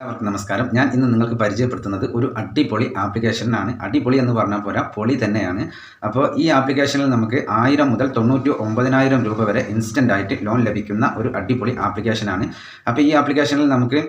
എല്ലാവർക്കും നമസ്കാരം. ഞാൻ ഇന്ന് നിങ്ങൾക്ക് പരിചയപ്പെടുത്തുന്നത് ഒരു അടിപൊളി ആപ്ലിക്കേഷനാണ്. അടിപൊളി എന്ന് പറഞ്ഞാൽ പോരാ, പൊളി തന്നെയാണ്. അപ്പോൾ ഈ ആപ്ലിക്കേഷനിൽ നമുക്ക് 1000 മുതൽ 99,000 രൂപ വരെ ഇൻസ്റ്റൻ്റ് ആയിട്ട് ലോൺ ലഭിക്കുന്ന ഒരു അടിപൊളി ആപ്ലിക്കേഷനാണ്. അപ്പോൾ ഈ ആപ്ലിക്കേഷനിൽ നമുക്ക്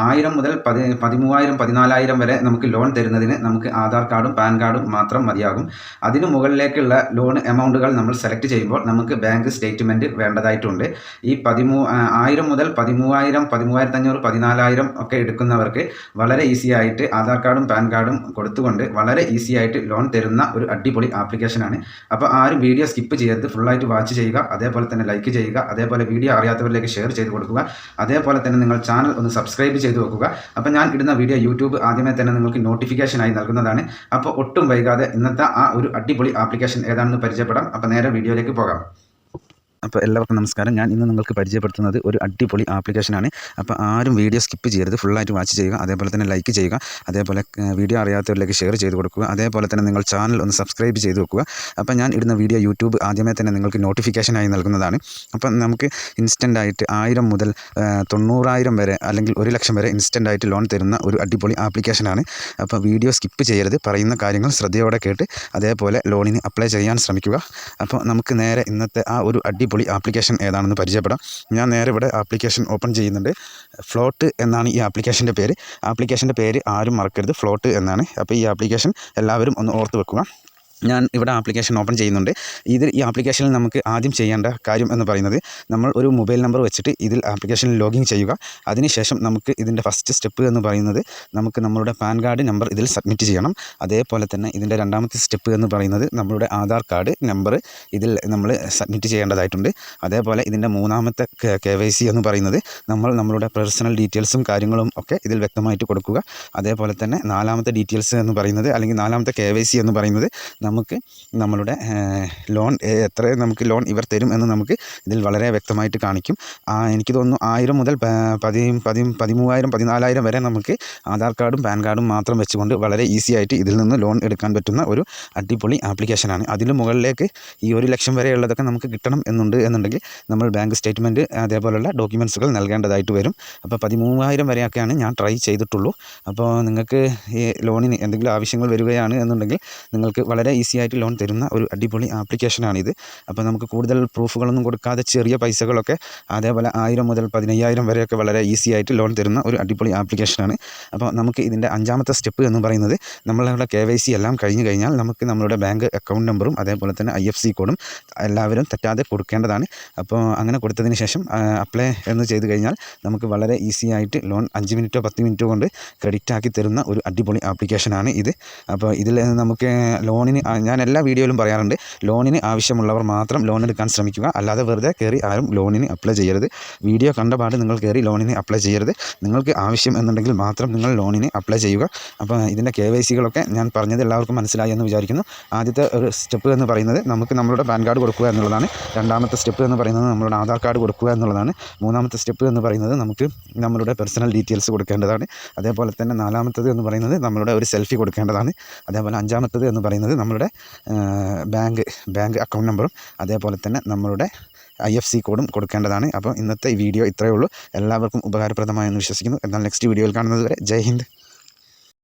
1000 മുതൽ 13,000 14,000 വരെ നമുക്ക് ലോൺ തരുന്നതിന് നമുക്ക് ആധാർ കാർഡും പാൻ കാർഡും മാത്രം മതിയാകും. അതിനു മുകളിലേക്കുള്ള ലോൺ എമൗണ്ടുകൾ നമ്മൾ സെലക്ട് ചെയ്യുമ്പോൾ നമുക്ക് ബാങ്ക് സ്റ്റേറ്റ്മെൻറ്റ് വേണ്ടതായിട്ടുണ്ട്. ഈ 1000 മുതൽ 13,000 13,500 14,000 ഒക്കെ എടുക്കുന്നവർക്ക് വളരെ ഈസി ആയിട്ട് ആധാർ കാർഡും പാൻ കാർഡും കൊടുത്തുകൊണ്ട് വളരെ ഈസി ആയിട്ട് ലോൺ തരുന്ന ഒരു അടിപൊളി ആപ്ലിക്കേഷനാണ്. അപ്പോൾ ആരും വീഡിയോ സ്കിപ്പ് ചെയ്യരുത്, ഫുള്ളായിട്ട് വാച്ച് ചെയ്യുക. അതേപോലെ തന്നെ ലൈക്ക് ചെയ്യുക. അതേപോലെ വീഡിയോ അറിയാത്തവരിലേക്ക് ഷെയർ ചെയ്ത് കൊടുക്കുക. അതേപോലെ തന്നെ നിങ്ങൾ ചാനൽ ഒന്ന് സബ്സ്ക്രൈബ് ചെയ്ത് വെക്കുക. അപ്പോൾ ഞാൻ ഇടുന്ന വീഡിയോ യൂട്യൂബ് ആദ്യമേ തന്നെ നിങ്ങൾക്ക് നോട്ടിഫിക്കേഷനായി നൽകുന്നതാണ്. അപ്പോൾ ഒട്ടും വൈകാതെ ഇന്നത്തെ ആ ഒരു അടിപൊളി ആപ്ലിക്കേഷൻ ഏതാണെന്ന് പരിചയപ്പെടാം. അപ്പോൾ നേരെ വീഡിയോയിലേക്ക് പോകാം. അപ്പോൾ എല്ലാവർക്കും നമസ്കാരം. ഞാൻ ഇന്ന് നിങ്ങൾക്ക് പരിചയപ്പെടുത്തുന്നത് ഒരു അടിപൊളി ആപ്ലിക്കേഷനാണ്. അപ്പോൾ ആരും വീഡിയോ സ്കിപ്പ് ചെയ്യരുത്, ഫുള്ളായിട്ട് വാച്ച് ചെയ്യുക. അതേപോലെ തന്നെ ലൈക്ക് ചെയ്യുക. അതേപോലെ വീഡിയോ അറിയാത്തവരിലേക്ക് ഷെയർ ചെയ്ത് കൊടുക്കുക. അതേപോലെ തന്നെ നിങ്ങൾ ചാനൽ ഒന്ന് സബ്സ്ക്രൈബ് ചെയ്ത് വെക്കുക. അപ്പോൾ ഞാൻ ഇടുന്ന വീഡിയോ യൂട്യൂബ് ആദ്യമേ തന്നെ നിങ്ങൾക്ക് നോട്ടിഫിക്കേഷനായി നൽകുന്നതാണ്. അപ്പം നമുക്ക് ഇൻസ്റ്റൻ്റായിട്ട് 1000 മുതൽ 90,000 വരെ അല്ലെങ്കിൽ 1,00,000 വരെ ഇൻസ്റ്റൻ്റായിട്ട് ലോൺ തരുന്ന ഒരു അടിപൊളി ആപ്ലിക്കേഷനാണ്. അപ്പോൾ വീഡിയോ സ്കിപ്പ് ചെയ്യരുത്, പറയുന്ന കാര്യങ്ങൾ ശ്രദ്ധയോടെ കേട്ട് അതേപോലെ ലോണിന് അപ്ലൈ ചെയ്യാൻ ശ്രമിക്കുക. അപ്പോൾ നമുക്ക് നേരെ ഇന്നത്തെ ആ ഒരു അടിപൊളി ആപ്ലിക്കേഷൻ ഏതാണെന്ന് പരിചയപ്പെടാം. ഞാൻ നേരെ ഇവിടെ ആപ്ലിക്കേഷൻ ഓപ്പൺ ചെയ്യുന്നുണ്ട്. ഫ്ലോട്ട് എന്നാണ് ഈ ആപ്ലിക്കേഷൻ്റെ പേര്. ആപ്ലിക്കേഷൻ്റെ പേര് ആരും മറക്കരുത്, ഫ്ലോട്ട് എന്നാണ്. അപ്പോൾ ഈ ആപ്ലിക്കേഷൻ എല്ലാവരും ഒന്ന് ഓർത്ത് വെക്കുക. ഞാൻ ഇവിടെ ആപ്ലിക്കേഷൻ ഓപ്പൺ ചെയ്യുന്നുണ്ട്. ഈ ആപ്ലിക്കേഷനിൽ നമുക്ക് ആദ്യം ചെയ്യേണ്ട കാര്യം എന്ന് പറയുന്നത്, നമ്മൾ ഒരു മൊബൈൽ നമ്പർ വെച്ചിട്ട് ഇതിൽ ആപ്ലിക്കേഷനിൽ ലോഗിൻ ചെയ്യുക. അതിനുശേഷം നമുക്ക് ഇതിൻ്റെ ഫസ്റ്റ് സ്റ്റെപ്പ് എന്ന് പറയുന്നത്, നമുക്ക് നമ്മളുടെ പാൻ കാർഡ് നമ്പർ ഇതിൽ സബ്മിറ്റ് ചെയ്യണം. അതേപോലെ തന്നെ ഇതിൻ്റെ രണ്ടാമത്തെ സ്റ്റെപ്പ് എന്ന് പറയുന്നത്, നമ്മളുടെ ആധാർ കാർഡ് നമ്പർ ഇതിൽ നമ്മൾ സബ്മിറ്റ് ചെയ്യേണ്ടതായിട്ടുണ്ട്. അതേപോലെ ഇതിൻ്റെ മൂന്നാമത്തെ KYC എന്ന് പറയുന്നത്, നമ്മളുടെ പേഴ്സണൽ ഡീറ്റെയിൽസും കാര്യങ്ങളും ഒക്കെ ഇതിൽ വ്യക്തമായിട്ട് കൊടുക്കുക. അതേപോലെ തന്നെ നാലാമത്തെ ഡീറ്റെയിൽസ് എന്ന് പറയുന്നത്, അല്ലെങ്കിൽ നാലാമത്തെ KYC എന്ന് പറയുന്നത്, നമുക്ക് നമ്മളുടെ ലോൺ നമുക്ക് ലോൺ ഇവർ തരും എന്ന് നമുക്ക് ഇതിൽ വളരെ വ്യക്തമായിട്ട് കാണിക്കും. എനിക്ക് തോന്നുന്നു 1000 മുതൽ 13,000 14,000 വരെ നമുക്ക് ആധാർ കാർഡും പാൻ കാർഡും മാത്രം വെച്ചുകൊണ്ട് വളരെ ഈസി ആയിട്ട് ഇതിൽ നിന്ന് ലോൺ എടുക്കാൻ പറ്റുന്ന ഒരു അടിപൊളി ആപ്ലിക്കേഷനാണ്. അതിന് മുകളിലേക്ക് ഈ 1,00,000 വരെയുള്ളതൊക്കെ നമുക്ക് കിട്ടണം എന്നുണ്ടെങ്കിൽ നമ്മൾ ബാങ്ക് സ്റ്റേറ്റ്മെൻറ്റ് അതേപോലെയുള്ള ഡോക്യുമെൻറ്റ്സുകൾ നൽകേണ്ടതായിട്ട് വരും. അപ്പോൾ 13,000 വരെയൊക്കെയാണ് ഞാൻ ട്രൈ ചെയ്തിട്ടുള്ളൂ. അപ്പോൾ നിങ്ങൾക്ക് ഈ ലോണിന് എന്തെങ്കിലും ആവശ്യങ്ങൾ വരികയാണ് എന്നുണ്ടെങ്കിൽ നിങ്ങൾക്ക് വളരെ ഈസി ആയിട്ട് ലോൺ തരുന്ന ഒരു അടിപൊളി ആപ്ലിക്കേഷനാണിത്. അപ്പോൾ നമുക്ക് കൂടുതൽ പ്രൂഫുകളൊന്നും കൊടുക്കാതെ ചെറിയ പൈസകളൊക്കെ, അതേപോലെ 1000 മുതൽ 15,000 വരെയൊക്കെ വളരെ ഈസി ആയിട്ട് ലോൺ തരുന്ന ഒരു അടിപൊളി ആപ്ലിക്കേഷനാണ്. അപ്പോൾ നമുക്ക് ഇതിൻ്റെ അഞ്ചാമത്തെ സ്റ്റെപ്പ് എന്ന് പറയുന്നത്, നമ്മളുടെ KYC എല്ലാം കഴിഞ്ഞ് കഴിഞ്ഞാൽ നമുക്ക് നമ്മളുടെ ബാങ്ക് അക്കൗണ്ട് നമ്പറും അതേപോലെ തന്നെ IFSC കോഡും എല്ലാവരും തെറ്റാതെ കൊടുക്കേണ്ടതാണ്. അപ്പോൾ അങ്ങനെ കൊടുത്തതിന് ശേഷം അപ്ലൈ എന്ന് ചെയ്ത് കഴിഞ്ഞാൽ നമുക്ക് വളരെ ഈസി ആയിട്ട് ലോൺ 5 മിനിറ്റോ 10 മിനിറ്റോ കൊണ്ട് ക്രെഡിറ്റ് ആക്കി തരുന്ന ഒരു അടിപൊളി ആപ്ലിക്കേഷനാണ് ഇത്. അപ്പോൾ ഇതിൽ നമുക്ക് ലോണിന്, ഞാൻ എല്ലാ വീഡിയോയിലും പറയാറുണ്ട്, ലോണിന് ആവശ്യമുള്ളവർ മാത്രം ലോൺ എടുക്കാൻ ശ്രമിക്കുക. അല്ലാതെ വെറുതെ കയറി ആരും ലോണിന് അപ്ലൈ ചെയ്യരുത്. വീഡിയോ കണ്ടപാട് നിങ്ങൾ കയറി ലോണിന് അപ്ലൈ ചെയ്യരുത്. നിങ്ങൾക്ക് ആവശ്യം എന്നുണ്ടെങ്കിൽ മാത്രം നിങ്ങൾ ലോണിന് അപ്ലൈ ചെയ്യുക. അപ്പോൾ ഇതിൻ്റെ KYCകളൊക്കെ ഞാൻ പറഞ്ഞത് എല്ലാവർക്കും മനസ്സിലായി എന്ന് വിചാരിക്കുന്നു. ആദ്യത്തെ ഒരു സ്റ്റെപ്പ് എന്ന് പറയുന്നത്, നമുക്ക് നമ്മളുടെ പാൻ കാർഡ് കൊടുക്കുക എന്നുള്ളതാണ്. രണ്ടാമത്തെ സ്റ്റെപ്പ് എന്ന് പറയുന്നത്, നമ്മളുടെ ആധാർ കാർഡ് കൊടുക്കുക എന്നുള്ളതാണ്. മൂന്നാമത്തെ സ്റ്റെപ്പ് എന്ന് പറയുന്നത്, നമുക്ക് നമ്മളുടെ പേഴ്സണൽ ഡീറ്റെയിൽസ് കൊടുക്കേണ്ടതാണ്. അതേപോലെ തന്നെ നാലാമത്തത് എന്ന് പറയുന്നത്, നമ്മളുടെ ഒരു സെൽഫി കൊടുക്കേണ്ടതാണ്. അതേപോലെ അഞ്ചാമത്തത് എന്ന് പറയുന്നത്, നമ്മളുടെ ബാങ്ക് അക്കൗണ്ട് നമ്പറും അതേപോലെ തന്നെ നമ്മളുടെ IFSC കോഡും കൊടുക്കേണ്ടതാണ്. അപ്പോൾ ഇന്നത്തെ ഈ വീഡിയോ ഇത്രയേ ഉള്ളൂ. എല്ലാവർക്കും ഉപകാരപ്രദമായെന്ന് വിശ്വസിക്കുന്നു. എന്നാൽ നെക്സ്റ്റ് വീഡിയോയിൽ കാണുന്നത് വരെ ജയ് ഹിന്ദ്.